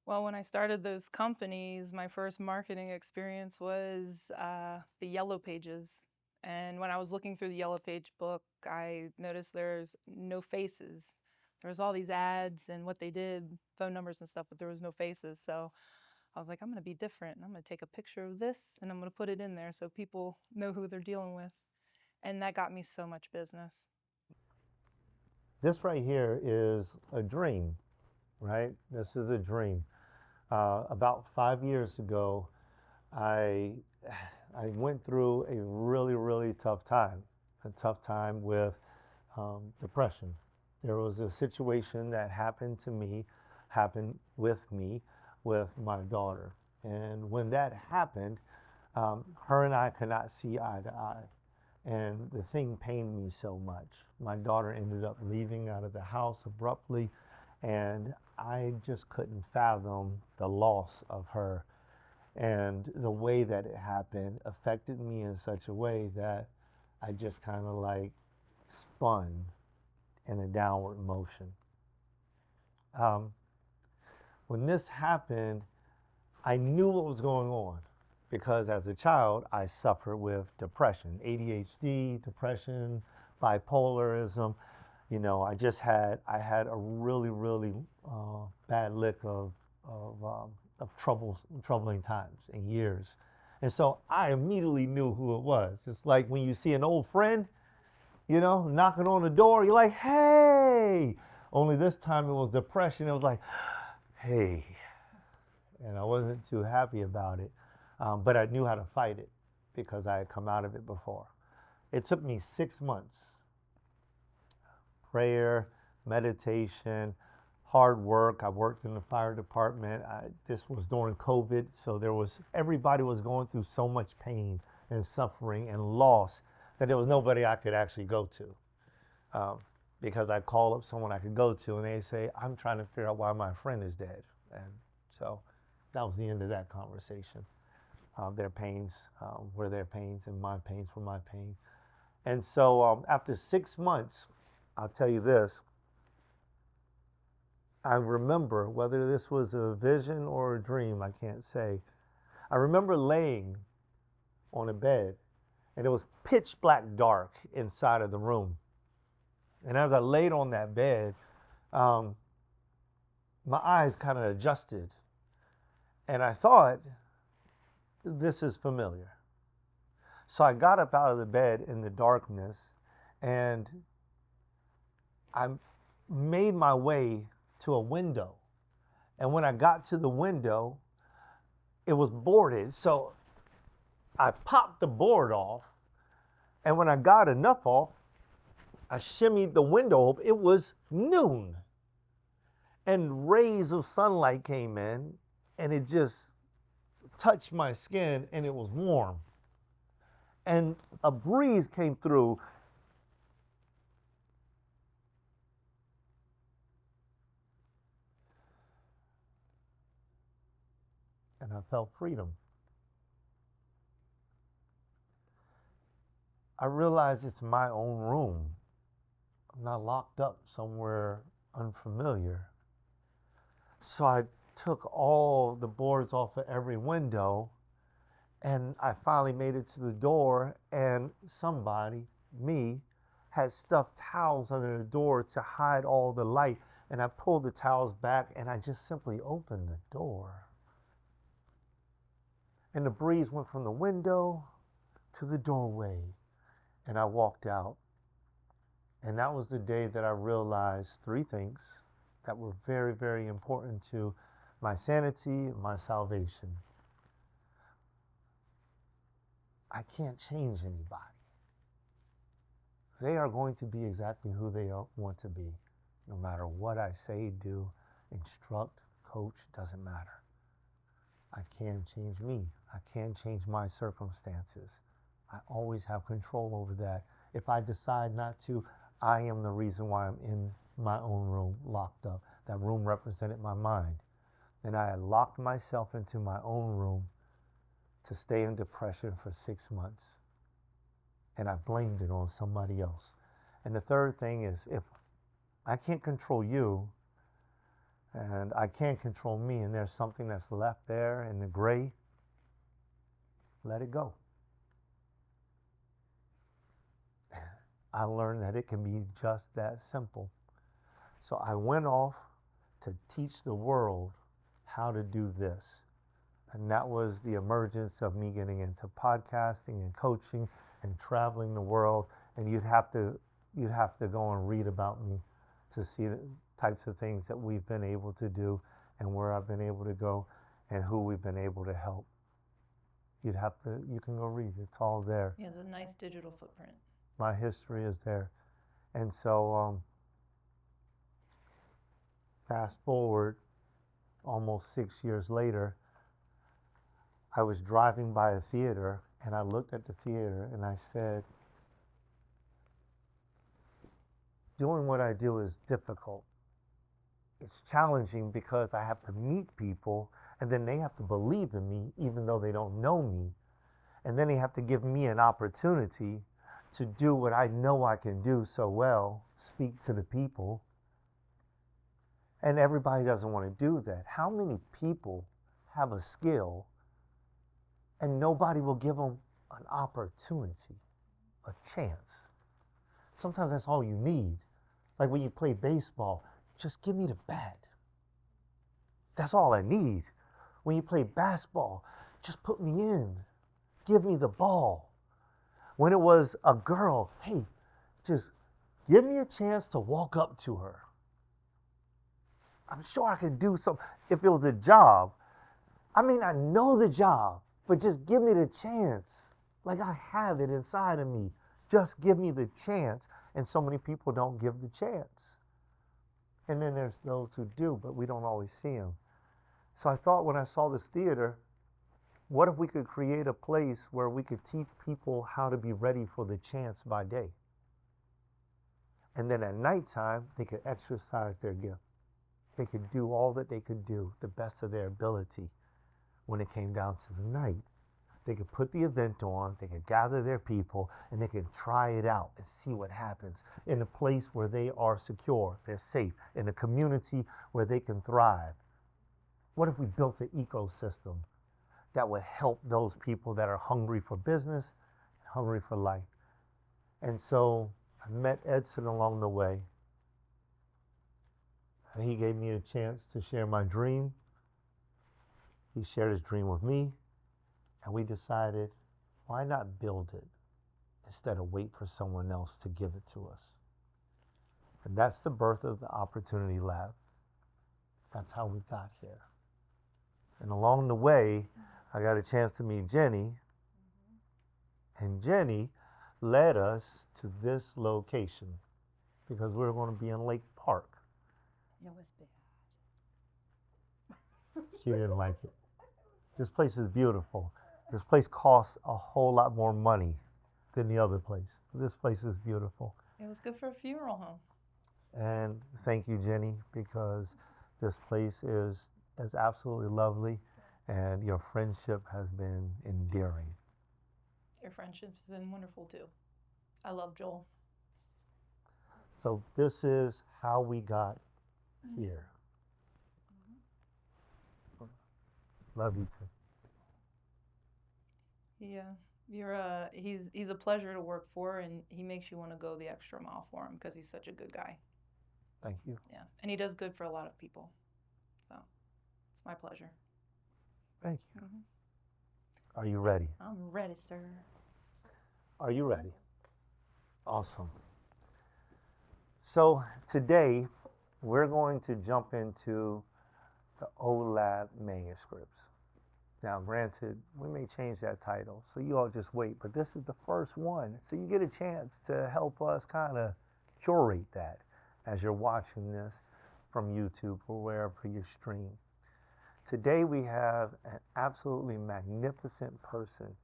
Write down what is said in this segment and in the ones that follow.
Well, when I started those companies, my first marketing experience was the Yellow Pages. And when I was looking through the Yellow Page book, I noticed there's no faces. There was all these ads and what they did, phone numbers and stuff, but there was no faces. So I was like, I'm going to be different. And I'm going to take a picture of this and I'm going to put it in there so people know who they're dealing with. And that got me so much business. This right here is a dream, right? This is a dream. About 5 years ago, I I went through a really a tough time with depression. There was a situation that happened with me, with my daughter, and when that happened, her and I could not see eye to eye. And the thing pained me so much. My daughter ended up leaving out of the house abruptly, and I just couldn't fathom the loss of her. And the way that it happened affected me in such a way that I just kind of like spun in a downward motion. Um, when this happened, I knew what was going on because as a child, I suffered with depression, ADHD, depression, bipolarism. I had a really bad lick of troubling times and years, and so I immediately knew who it was. It's like when you see an old friend, knocking on the door, you're like, hey. Only this time it was depression. It was like, hey, and I wasn't too happy about it. But I knew how to fight it because I had come out of it before. It took me 6 months prayer, meditation, hard work. I worked in the fire department. This was during COVID, so everybody was going through so much pain and suffering and loss that there was nobody I could actually go to. Um, because I call up someone I could go to and they say, I'm trying to figure out why my friend is dead. And so that was the end of that conversation. Their pains were their pains, and my pains were my pain. And so after 6 months, I'll tell you this, I remember, whether this was a vision or a dream, I can't say. I remember laying on a bed, and it was pitch black dark inside of the room. And as I laid on that bed, um, my eyes kind of adjusted, and I thought, this is familiar. So I got up out of the bed in the darkness and I made my way to a window. And when I got to the window, it was boarded. So I popped the board off. And when I got enough off, I shimmied the window open. It was noon. And rays of sunlight came in and it just touched my skin and it was warm. And a breeze came through. And I felt freedom. I realized it's my own room. I'm not locked up somewhere unfamiliar. So I took all the boards off of every window and I finally made it to the door and somebody, me, had stuffed towels under the door to hide all the light. And I pulled the towels back and I just simply opened the door. And the breeze went from the window to the doorway and I walked out. And that was the day that I realized three things that were very important to my sanity, my salvation. I can't change anybody. They are going to be exactly who they want to be, no matter what I say, do, instruct, coach, doesn't matter. I can change me. I can change my circumstances. I always have control over that. If I decide not to, I am the reason why I'm in my own room locked up. That room represented my mind. And I had locked myself into my own room to stay in depression for 6 months. And I blamed it on somebody else. And the third thing is, if I can't control you, and I can't control me, and there's something that's left there in the gray, let it go. I learned that it can be just that simple. So I went off to teach the world how to do this. And that was the emergence of me getting into podcasting and coaching and traveling the world. And you'd have to go and read about me to see the types of things that we've been able to do and where I've been able to go and who we've been able to help. You can go read it. It's all there. He has a nice digital footprint. My history is there. And so, fast forward almost 6 years later, I was driving by a theater and I looked at the theater and I said, doing what I do is difficult. It's challenging because I have to meet people and then they have to believe in me even though they don't know me. And then they have to give me an opportunity to do what I know I can do so well, speak to the people. And everybody doesn't want to do that. How many people have a skill and nobody will give them an opportunity, a chance? Sometimes that's all you need. Like when you play baseball, just give me the bat. That's all I need. When you play basketball, just put me in. Give me the ball. When it was a girl, hey, just give me a chance to walk up to her. I'm sure I can do something. If it was a job, I may not know the job, but just give me the chance. Like I have it inside of me. Just give me the chance. And so many people don't give the chance. And then there's those who do, but we don't always see them. So I thought when I saw this theater, what if we could create a place where we could teach people how to be ready for the chance by day? And then at nighttime, they could exercise their gift. They could do all that they could do, the best of their ability. When it came down to the night, they could put the event on, they could gather their people, and they could try it out and see what happens in a place where they are secure, they're safe, in a community where they can thrive. What if we built an ecosystem that would help those people that are hungry for business, hungry for life? And so I met Edson along the way. And he gave me a chance to share my dream. He shared his dream with me. And we decided, why not build it instead of wait for someone else to give it to us? And that's the birth of the Opportunity Lab. That's how we got here. And along the way, I got a chance to meet Jenny. And Jenny led us to this location because we were going to be in Lake Park. It was bad. She didn't like it. This place is beautiful. This place costs a whole lot more money than the other place. This place is beautiful. It was good for a funeral home. And thank you, Jenny, because this place is absolutely lovely, and your friendship has been endearing. Your friendship's been wonderful too. I love Joel. So this is how we got here. Love you too. Yeah, he's a pleasure to work for, and he makes you want to go the extra mile for him because he's such a good guy. Thank you. Yeah, and he does good for a lot of people. So it's my pleasure. Thank you. Are you ready? I'm ready, sir. Are you ready? Awesome. So today we're going to jump into the Olab manuscripts. Now, granted, we may change that title, so you all just wait, but this is the first one, so you get a chance to help us kind of curate that as you're watching this from YouTube or wherever you stream. Today we have an absolutely magnificent person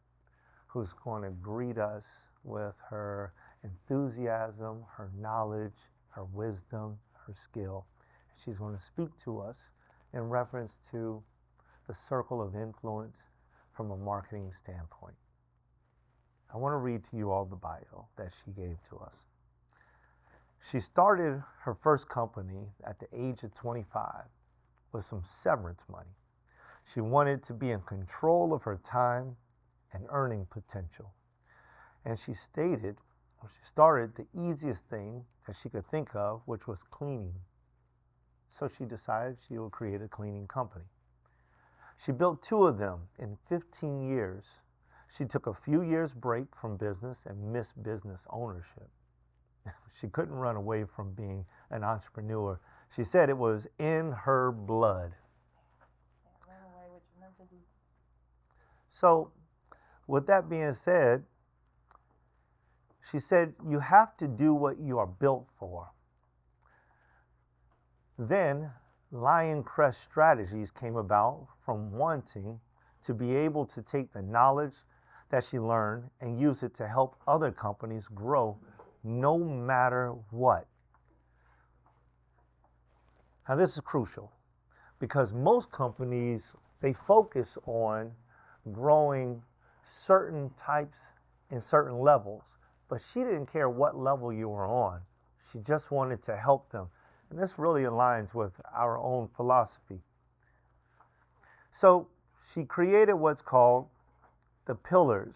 who's going to greet us with her enthusiasm, her knowledge, her wisdom, her skill. She's going to speak to us in reference to the circle of influence from a marketing standpoint. I want to read to you all the bio that she gave to us. She started her first company at the age of 25 with some severance money. She wanted to be in control of her time and earning potential. And she stated, or she started the easiest thing that she could think of, which was cleaning. So she decided she would create a cleaning company. She built two of them in 15 years. She took a few years break from business and missed business ownership. She couldn't run away from being an entrepreneur. She said it was in her blood. So, with that being said, she said, you have to do what you are built for. Then, Lion Crest Strategies came about from wanting to be able to take the knowledge that she learned and use it to help other companies grow no matter what. Now, this is crucial because most companies, they focus on growing certain types in certain levels, but she didn't care what level you were on. She just wanted to help them. And this really aligns with our own philosophy. So she created what's called the pillars: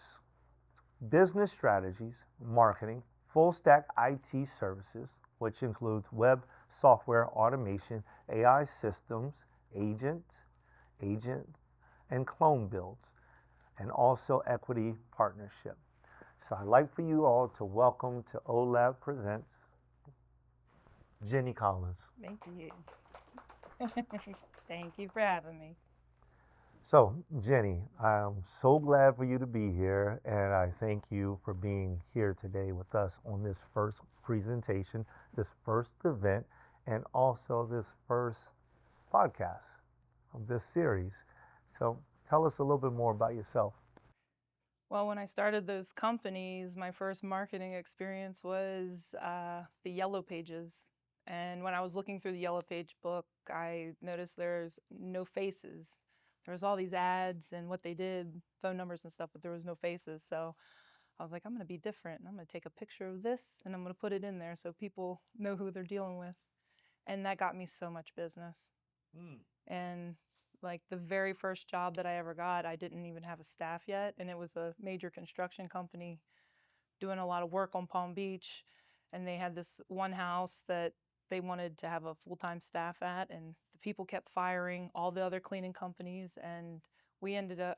business strategies, marketing, full stack IT services, which includes web software automation, AI systems, agent, and clone builds, and also equity partnership. So I'd like for you all to welcome to Olab Presents Jenny Collins. Thank you. Thank you for having me. So, Jenny, I'm so glad for you to be here, and I thank you for being here today with us on this first presentation, this first event, and also this first podcast of this series. So, tell us a little bit more about yourself. Well, when I started those companies, my first marketing experience was the Yellow Pages. And when I was looking through the Yellow Page book, I noticed there's no faces. There was all these ads and what they did, phone numbers and stuff, but there was no faces. So I was like, I'm going to be different. I'm going to take a picture of this and I'm going to put it in there so people know who they're dealing with. And that got me so much business. And like the very first job that I ever got, I didn't even have a staff yet. And it was a major construction company doing a lot of work on Palm Beach. And they had this one house that they wanted to have a full-time staff at. And the people kept firing all the other cleaning companies. And I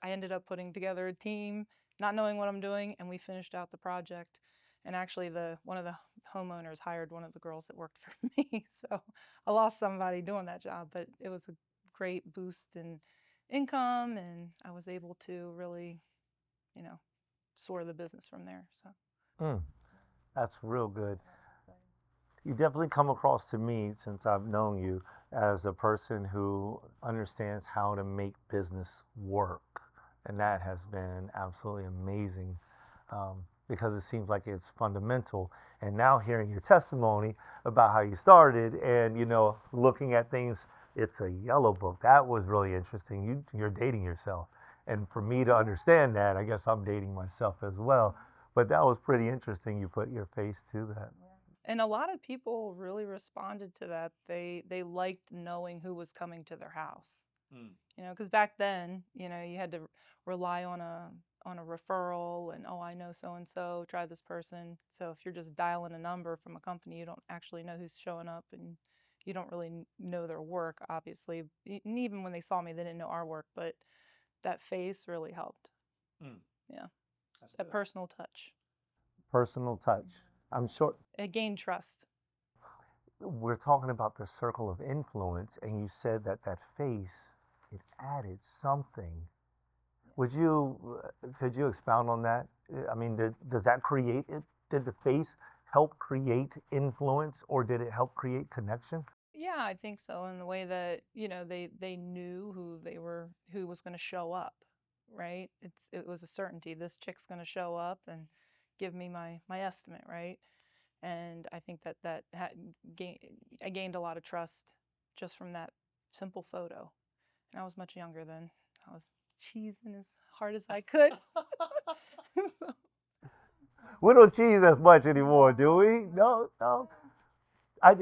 ended up putting together a team, not knowing what I'm doing. And we finished out the project. And actually one of the homeowners hired one of the girls that worked for me. So I lost somebody doing that job, but it was a great boost in income, and I was able to really, soar the business from there. So That's real good. You definitely come across to me, since I've known you, as a person who understands how to make business work. And that has been absolutely amazing, because it seems like it's fundamental. And now hearing your testimony about how you started and, looking at things, it's a yellow book. That was really interesting. You're dating yourself. And for me to understand that, I guess I'm dating myself as well. But that was pretty interesting. You put your face to that. And a lot of people really responded to that. They liked knowing who was coming to their house. Because back then, you had to rely on a referral and, oh, I know so and so, try this person. So if you're just dialing a number from a company, you don't actually know who's showing up, and you don't really know their work, obviously. And even when they saw me, they didn't know our work, but that face really helped. Yeah, that personal touch. Personal touch. I'm sure It gained trust. we're talking about the circle of influence, and you said that face, it added something. Could you expound on that? I mean, does that create it? Did the face help create influence, or did it help create connection? Yeah, I think so. In the way that, they knew who was going to show up, right? It was a certainty. This chick's going to show up and give me my estimate, right? And I think I gained a lot of trust just from that simple photo. And I was much younger then. I was cheesing as hard as I could. We don't cheese as much anymore, do we? No, no. I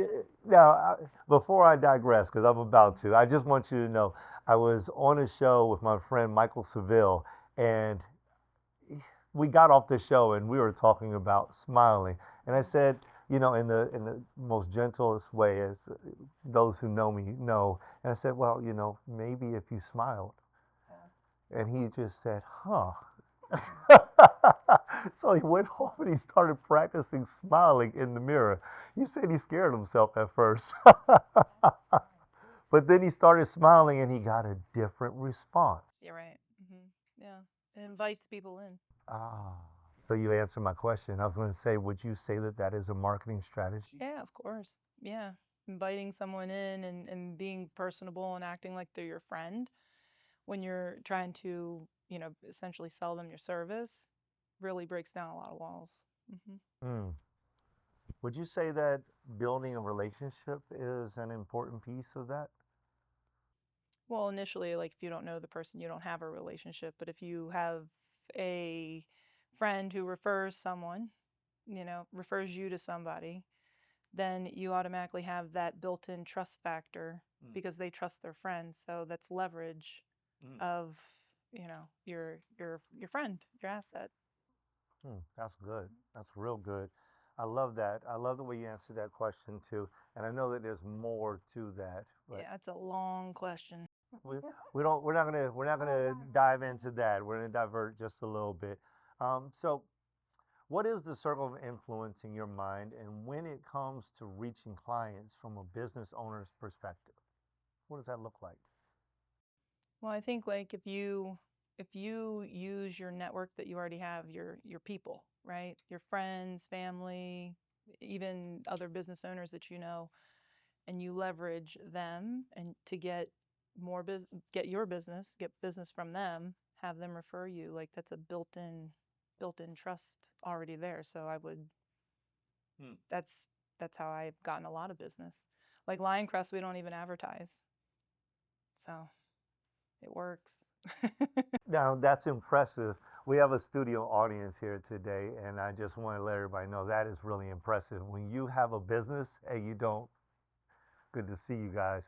now before I digress, because I'm about to, I just want you to know I was on a show with my friend Michael Seville, and we got off the show and we were talking about smiling, and I said, in the most gentlest way, as those who know me know, and I said, well, maybe if you smiled, and he just said, huh. So he went home and he started practicing smiling in the mirror. He said he scared himself at first. But then he started smiling and he got a different response. You're right. Yeah, it invites people in. Ah, so you answered my question. I was going to say, would you say that that is a marketing strategy? Yeah, of course. Yeah, inviting someone in and being personable and acting like they're your friend when you're trying to, essentially sell them your service really breaks down a lot of walls. hmm Mm. Would you say that building a relationship is an important piece of that? Well, initially, like if you don't know the person, you don't have a relationship. But if you have a friend who refers someone, refers you to somebody, then you automatically have that built-in trust factor Mm. because they trust their friend. So that's leverage Mm. of, your friend, your asset. That's good. That's real good. I love that. I love the way you answered that question too. And I know that there's more to that, but Yeah, it's a long question. we, we're not gonna dive into that. We're gonna divert just a little bit. So what is the circle of influence in your mind, and when it comes to reaching clients from a business owner's perspective, what does that look like? Well, I think like if you use your network that you already have, your people, right? Your friends, family, even other business owners that you know, and you leverage them and to get your business, get business from them, have them refer you, like that's a built-in trust already there. So I would Hmm. that's how I've gotten a lot of business. Like Lion Crest, we don't even advertise. So it works. Now, that's impressive. We have a studio audience here today, and I just want to let everybody know that is really impressive. When you have a business and you don't, good to see you guys.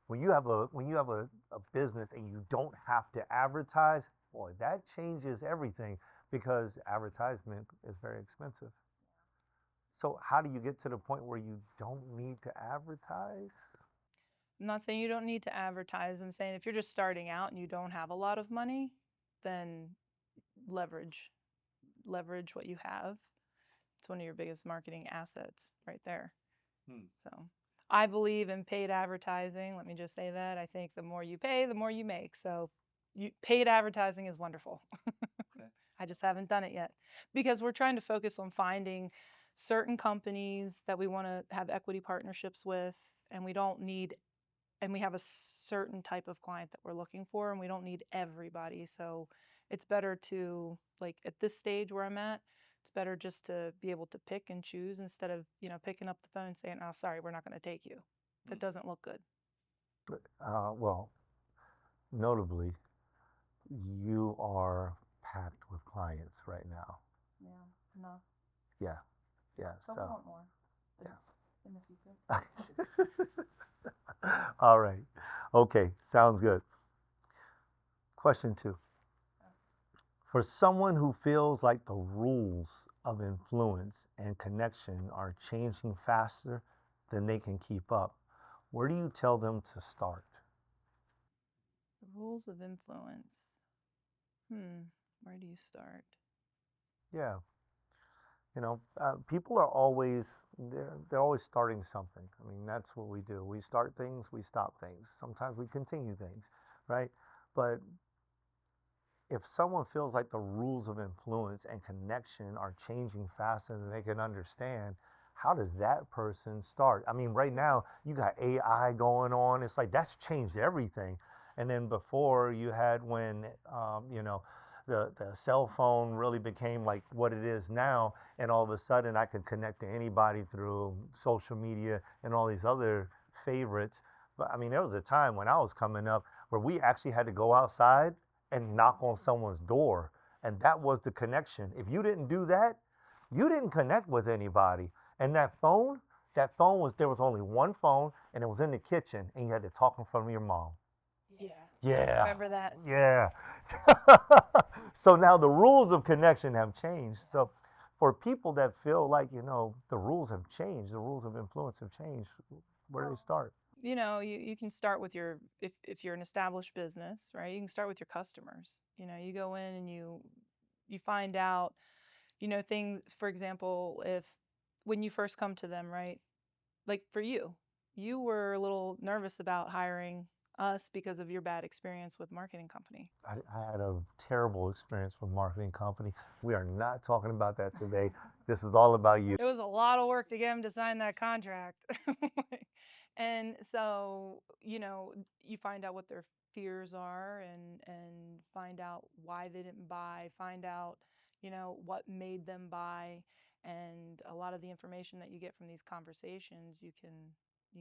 When you have a business and you don't have to advertise, boy, that changes everything because advertisement is very expensive. So how do you get to the point where you don't need to advertise? I'm not saying you don't need to advertise. I'm saying if you're just starting out and you don't have a lot of money, then leverage. Leverage what you have. It's one of your biggest marketing assets right there. Hmm. So I believe in paid advertising. Let me just say that. I think the more you pay, the more you make. So paid advertising is wonderful. Okay. I just haven't done it yet because we're trying to focus on finding certain companies that we want to have equity partnerships with, and we don't need and we have a certain type of client that we're looking for, and we don't need everybody. So it's better to, like, at this stage where I'm at, it's better just to be able to pick and choose instead of, picking up the phone and saying, oh, sorry, we're not going to take you. That doesn't look good. Well, notably, you are packed with clients right now. Yeah, enough. Yeah, yeah. But we So, want more yeah. in the future. All right. Okay, sounds good. Question two. For someone who feels like the rules of influence and connection are changing faster than they can keep up, where do you tell them to start? The rules of influence. Where do you start? Yeah, people are always they're always starting something. I mean, that's what we do. We start things, we stop things. Sometimes we continue things, right? But if someone feels like the rules of influence and connection are changing faster than they can understand, how does that person start? I mean, right now you got AI going on. It's like that's changed everything. And then before you had when the cell phone really became like what it is now, and all of a sudden I could connect to anybody through social media and all these other favorites. But I mean, there was a time when I was coming up where we actually had to go outside and knock on someone's door. And that was the connection. If you didn't do that, you didn't connect with anybody. And that phone, That phone was, there was only one phone, and it was in the kitchen, and you had to talk in front of your mom. Yeah. Yeah, Remember that? yeah. So now the rules of connection have changed. So for people that feel like, the rules have changed, the rules of influence have changed, where do they start? You can start with if you're an established business, right? You can start with your customers. You go in and you find out, things, for example, if when you first come to them, right? Like for you were a little nervous about hiring us because of your bad experience with marketing company. I had a terrible experience with marketing company. We are not talking about that today. This is all about you. It was a lot of work to get him to sign that contract. And so, you find out what their fears are and find out why they didn't buy, find out, what made them buy. And a lot of the information that you get from these conversations, you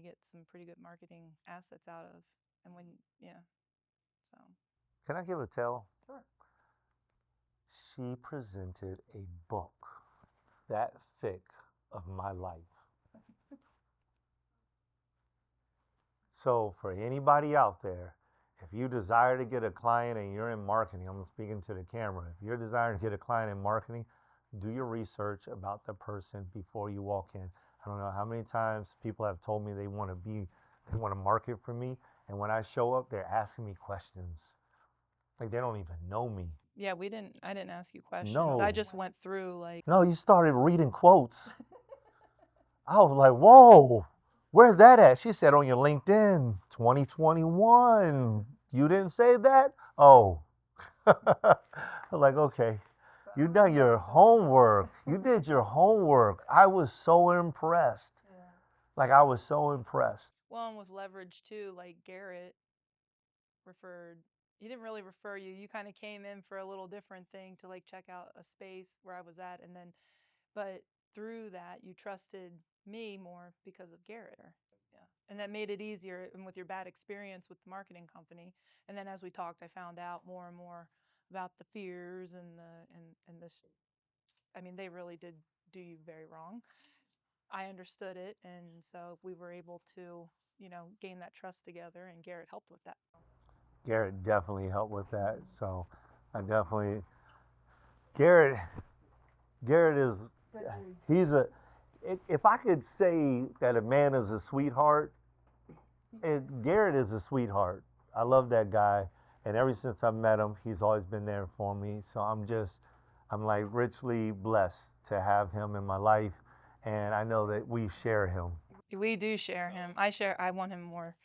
get some pretty good marketing assets out of. And yeah, so. Can I give a tell? She presented a book that thick of my life. So for anybody out there, if you desire to get a client and you're in marketing, I'm speaking to the camera. If you're desiring to get a client in marketing, do your research about the person before you walk in. I don't know how many times people have told me they want to market for me, and when I show up, they're asking me questions. Like they don't even know me. Yeah, I didn't ask you questions. No. I just went through like. No, you started reading quotes. I was like, whoa, where's that at? She said on your LinkedIn, 2021. You didn't say that? Oh. I was like, okay, you done your homework. You did your homework. I was so impressed. Yeah. Like, I was so impressed. Well, and with leverage too, like Garrett referred, he didn't really refer you. You kind of came in for a little different thing to like check out a space where I was at. And then, but through that, you trusted me more because of Garrett. Yeah. And that made it easier. And with your bad experience with the marketing company. And then as we talked, I found out more and more about the fears and this. I mean, they really did do you very wrong. I understood it, and so we were able to, gain that trust together, and Garrett helped with that. Garrett definitely helped with that. So I definitely, Garrett, Garrett is, he's a, if I could say that a man is a sweetheart, Garrett is a sweetheart. I love that guy, and ever since I met him, he's always been there for me. So I'm like richly blessed to have him in my life, and I know that we share him. We do share him. I want him more.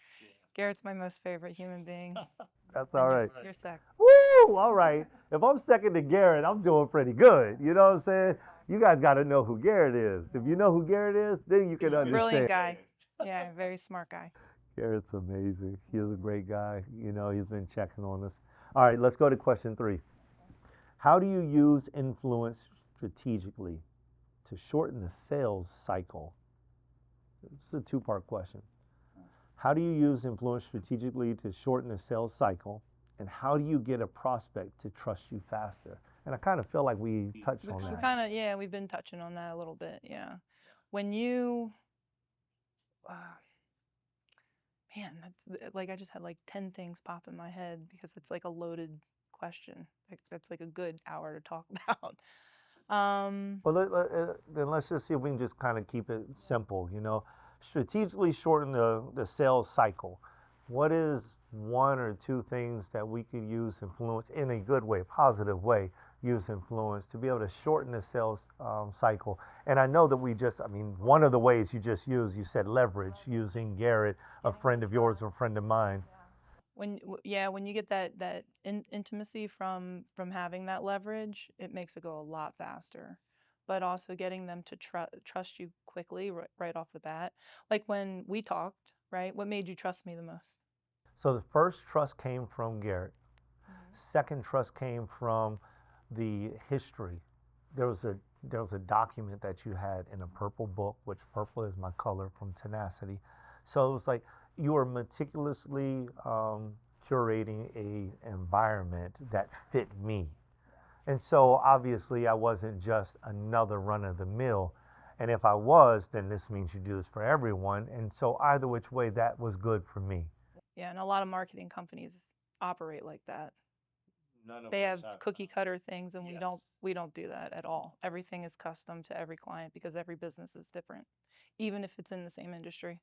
Garrett's my most favorite human being. That's all right. You're second. Woo! All right. If I'm second to Garrett, I'm doing pretty good. You know what I'm saying? You guys got to know who Garrett is. If you know who Garrett is, then you can understand. Brilliant guy. Yeah, very smart guy. Garrett's amazing. He's a great guy. He's been checking on us. All right, let's go to question 3. How do you use influence strategically to shorten the sales cycle? It's a 2-part question. How do you use influence strategically to shorten the sales cycle? And how do you get a prospect to trust you faster? And I kind of feel like we touched on that. Yeah, we've been touching on that a little bit. Yeah. When you, uh, man, that's like I just had like 10 things pop in my head because it's like a loaded question. Like that's like a good hour to talk about. Well, then let's just see if we can just kind of keep it simple. Strategically shorten the sales cycle. What is 1 or 2 things that we could use influence in a good way, positive way, use influence to be able to shorten the sales cycle? And I know that one of the ways you just used, you said leverage, using Garrett, a friend of yours or a friend of mine. When you get that intimacy from having that leverage, it makes it go a lot faster. But also getting them to trust you quickly right off the bat. Like when we talked, right? What made you trust me the most? So the first trust came from Garrett. Second trust came from the history. There was a document that you had in a purple book, which purple is my color from Tenacity. So it was like you were meticulously curating a environment that fit me. And so obviously I wasn't just another run of the mill. And if I was, then this means you do this for everyone. And so either which way, that was good for me. Yeah, and a lot of marketing companies operate like that. They have cookie cutter things, and we don't do that at all. Everything is custom to every client because every business is different, even if it's in the same industry.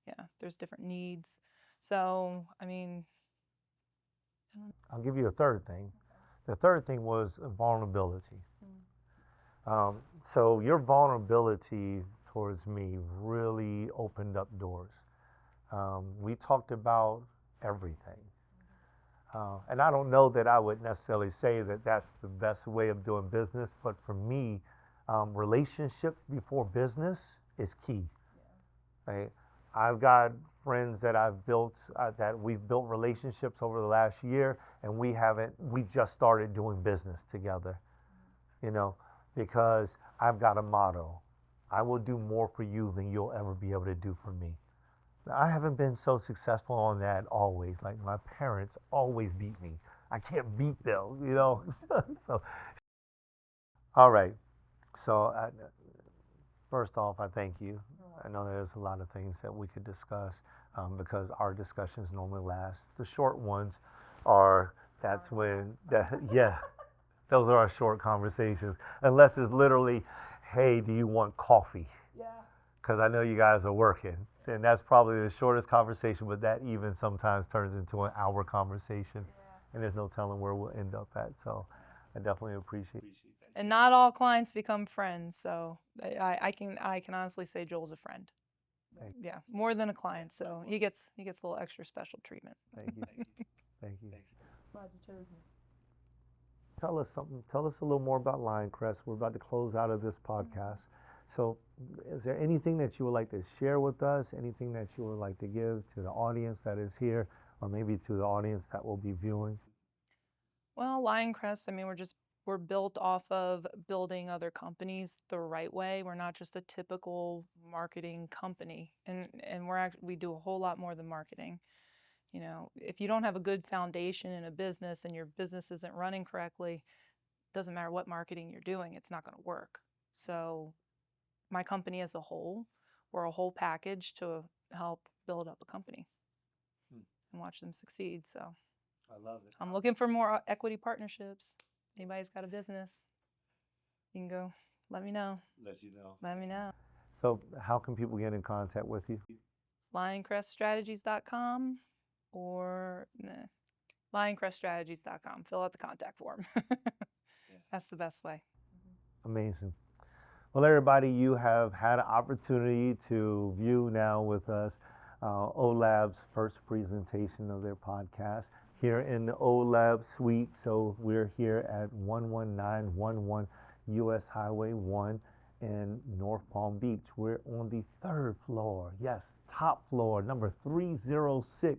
Yeah, there's different needs. So, I mean, I'll give you a third thing. The third thing was vulnerability. Um, so your vulnerability towards me really opened up doors. We talked about everything. And I don't know that I would necessarily say that that's the best way of doing business, but for me, relationship before business is key. Right? I've got friends that I've built that we've built relationships over the last year, and we just started doing business together. You know, because I've got a motto: I will do more for you than you'll ever be able to do for me. I haven't been so successful on that always. Like my parents always beat me. I can't beat them, you know. So, all right. So, first off, I thank you. I know there's a lot of things that we could discuss because our discussions normally last. The short ones are that's when that yeah, those are our short conversations. Unless it's literally, hey, do you want coffee? Because I know you guys are working. And that's probably the shortest conversation, but that even sometimes turns into an hour conversation. And there's no telling where we'll end up at. So I definitely appreciate it. and not all clients become friends. So I can honestly say Joel's a friend. Thank Yeah, more than a client. So he gets a little extra special treatment. Thank you. Thank you. Glad you chose me. Tell us something. Tell us a little more about Lion Crest. We're about to close out of this podcast. So, is there anything that you would like to share with us? Anything that you would like to give to the audience that is here, or maybe to the audience that will be viewing? Well, Lion Crest, I mean, we're built off of building other companies the right way. We're not just a typical marketing company, and we do a whole lot more than marketing. You know, if you don't have a good foundation in a business and your business isn't running correctly, doesn't matter what marketing you're doing, it's not going to work. So, my company as a whole, we're a whole package to help build up a company and watch them succeed. So, I love it. I'm looking for more equity partnerships. Anybody's got a business, you can go. Let me know. Let you know. Let me know. So, how can people get in contact with you? LionCrestStrategies.com or LionCrestStrategies.com. Fill out the contact form. That's the best way. Amazing. Well, everybody, you have had an opportunity to view now with us Olab's first presentation of their podcast here in the Olab suite. So we're here at 11911 US Highway 1 in North Palm Beach. We're on the third floor. Yes, top floor, number 306.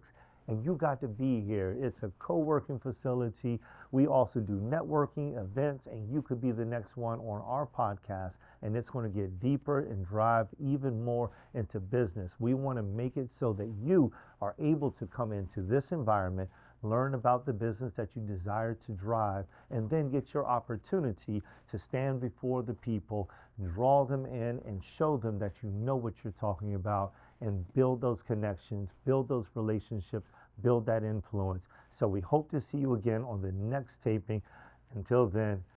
And you got to be here. It's a co-working facility. We also do networking events, and you could be the next one on our podcast. And it's going to get deeper and drive even more into business. We want to make it so that you are able to come into this environment, learn about the business that you desire to drive, and then get your opportunity to stand before the people, draw them in, and show them that you know what you're talking about, and build those connections, build those relationships, build that influence. So we hope to see you again on the next taping. Until then,